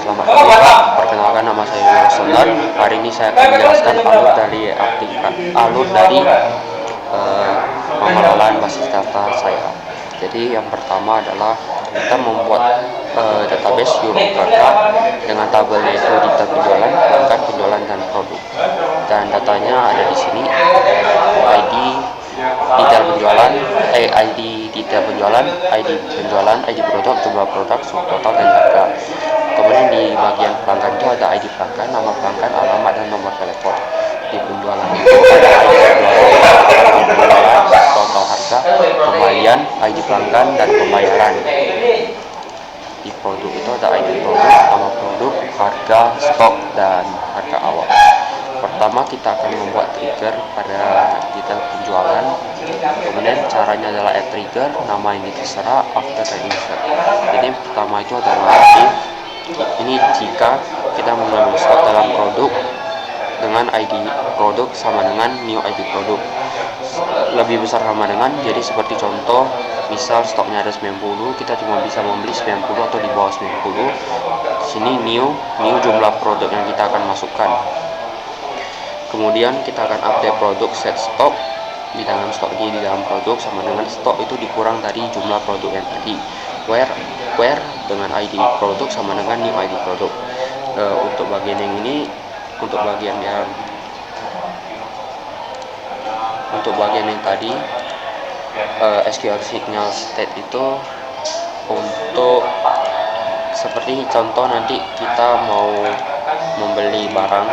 Selamat pagi Pak, perkenalkan nama saya Yunus Sondan. Hari ini saya akan menjelaskan alur dari pengelolaan basis data saya. Jadi yang pertama adalah kita membuat database URL dengan tabelnya itu detail penjualan, pelanggan, penjualan, dan produk. Dan datanya ada di sini, ID detail penjualan, ID detail penjualan, ID produk, jumlah produk, subtotal, dan harga. Kemudian di bagian pelanggan itu ada ID pelanggan, nama pelanggan, alamat, dan nomor telepon. Di penjualan itu ada ID penjualan, total harga, kembalian, ID pelanggan, dan pembayaran. Di produk itu ada ID produk, nama produk, harga, stok, dan harga awal. Pertama kita akan membuat trigger pada detail penjualan. Kemudian caranya adalah add trigger, nama ini terserah, after dan insert. Jadi pertama itu adalah ini jika kita mengambil stok dalam produk dengan ID produk sama dengan new ID produk, lebih besar sama dengan, jadi seperti contoh misal stoknya ada 90, kita cuma bisa membeli 90 atau di bawah 90. Sini new jumlah produk yang kita akan masukkan. Kemudian kita akan update produk set stok di dalam stok di dalam produk sama dengan stok itu dikurang dari jumlah produk yang tadi. Where dengan ID produk sama dengan new ID produk. Untuk bagian yang ini, untuk bagian yang tadi SQL signal state itu untuk seperti contoh nanti kita mau membeli barang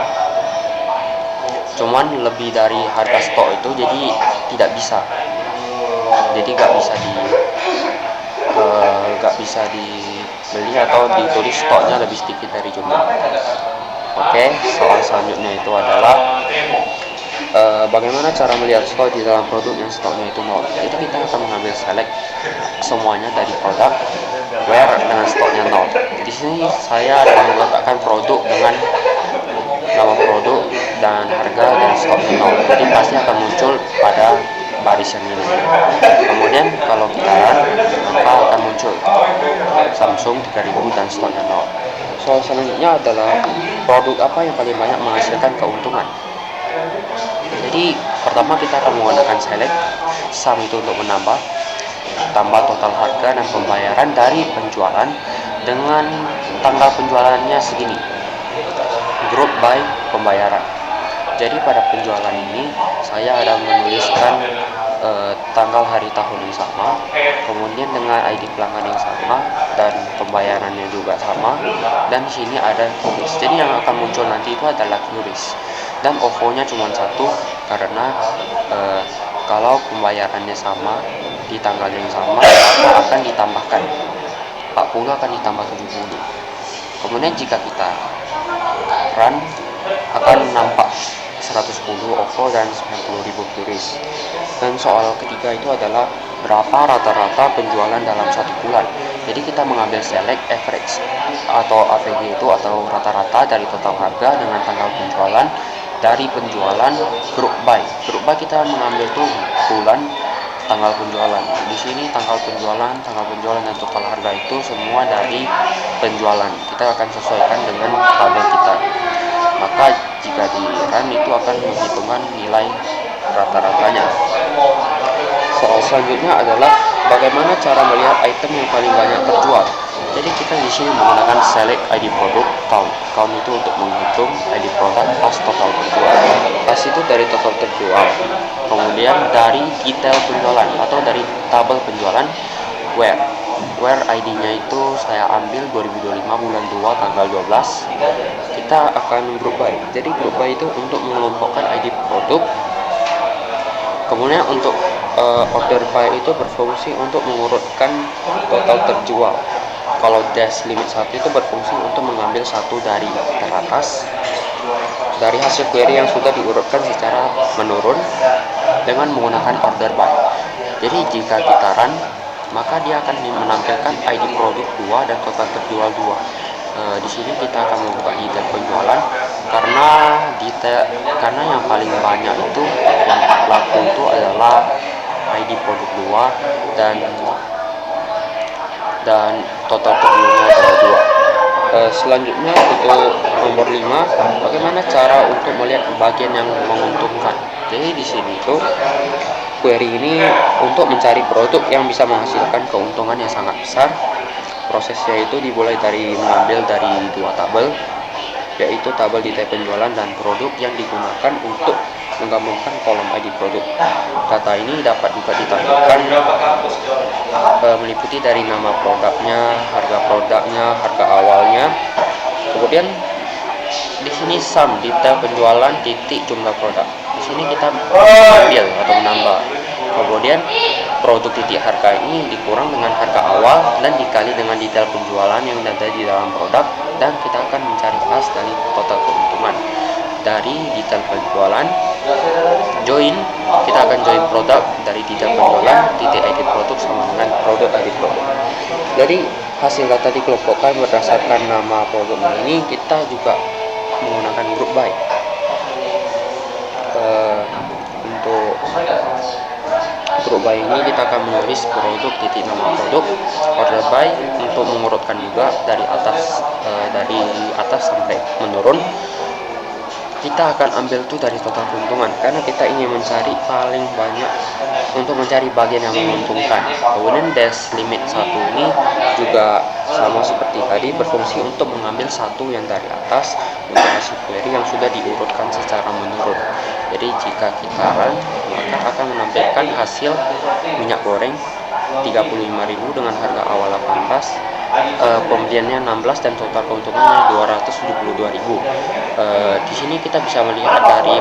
cuman lebih dari harga stok itu, jadi tidak bisa, jadi nggak bisa dibeli atau ditulis stoknya lebih sedikit dari jumlah. Oke, soal selanjutnya itu adalah bagaimana cara melihat stok di dalam produk yang stoknya itu 0. Jadi kita akan mengambil select semuanya dari produk where dengan stoknya 0. Di sini saya akan meletakkan produk dengan nama produk dan harga dan stoknya 0. Jadi pasti akan muncul pada barisan ini. Kemudian kalau kita run, maka akan muncul Samsung 3000 dan stoknya 0. Soal selanjutnya adalah produk apa yang paling banyak menghasilkan keuntungan. Jadi pertama kita akan menggunakan select sum itu untuk menambah total harga dan pembayaran dari penjualan dengan tanggal penjualannya segini, group by pembayaran. Jadi pada penjualan ini saya ada menuliskan tanggal hari tahun yang sama, kemudian dengan ID pelanggan yang sama dan pembayarannya juga sama, dan di sini ada QRIS. Jadi yang akan muncul nanti itu adalah QRIS dan OVO-nya cuma satu karena kalau pembayarannya sama di tanggal yang sama maka akan ditambahkan 40 akan ditambah 70. Kemudian jika kita run akan nampak 110 OVO dan 90.000 QRIS. Dan soal ketiga itu adalah berapa rata-rata penjualan dalam satu bulan. Jadi kita mengambil select average atau AVG itu atau rata-rata dari total harga dengan tanggal penjualan dari penjualan group by. Group by kita mengambil tuh bulan tanggal penjualan. Di sini tanggal penjualan dan total harga itu semua dari penjualan. Kita akan sesuaikan dengan tabel kita. Maka jika di run itu akan menghitungkan nilai rata-ratanya. Soal selanjutnya adalah bagaimana cara melihat item yang paling banyak terjual. Jadi kita di sini menggunakan select ID produk count. Count itu untuk menghitung ID produk pas total terjual. Pas itu dari total terjual. Kemudian dari detail penjualan atau dari tabel penjualan where ID-nya itu saya ambil 2025 bulan 2 tanggal 12. Kita akan group by. Jadi group by itu untuk mengelompokkan ID produk. Kemudian untuk order by itu berfungsi untuk mengurutkan total terjual. Kalau dash limit 1 itu berfungsi untuk mengambil satu dari teratas dari hasil query yang sudah diurutkan secara menurun dengan menggunakan order by. Jadi jika kita run, maka dia akan menampilkan ID produk 2 dan total terjual 2. Di sini kita akan membuka detail penjualan karena yang paling banyak itu yang laku itu adalah ID produk 2 dan total terjualnya adalah Selanjutnya untuk nomor 5, bagaimana cara untuk melihat bagian yang menguntungkan. Jadi di sini tuh query ini untuk mencari produk yang bisa menghasilkan keuntungan yang sangat besar. Prosesnya itu dimulai dari mengambil dari dua tabel, yaitu tabel detail penjualan dan produk yang digunakan untuk menggabungkan kolom ID produk. Data ini dapat juga ditampilkan meliputi dari nama produknya, harga awalnya. Kemudian di sini sum detail penjualan titik jumlah produk. Di sini kita ambil atau menambah. Kemudian produk titik harga ini dikurang dengan harga awal dan dikali dengan detail penjualan yang ada di dalam produk, dan kita akan mencari hash dari total keuntungan. Dari detail penjualan join, kita akan join produk dari detail penjualan titik ID produk sama dengan produk ID produk. Jadi hasil data dikelompokkan berdasarkan nama produknya. Ini kita juga menggunakan group by. Untuk group by ini kita akan menulis produk titik nama produk, order by untuk mengurutkan juga dari atas sampai menurun. Kita akan ambil tuh dari total keuntungan karena kita ingin mencari paling banyak untuk mencari bagian yang menguntungkan. Kemudian dash limit 1 ini juga sama seperti tadi, berfungsi untuk mengambil satu yang dari atas untuk hasil query yang sudah diurutkan secara menurun. Jadi jika kita run, maka akan menampilkan hasil minyak goreng 35.000 dengan harga awal 18, pembeliannya 16 dan total keuntungannya 272.000. Di sini kita bisa melihat dari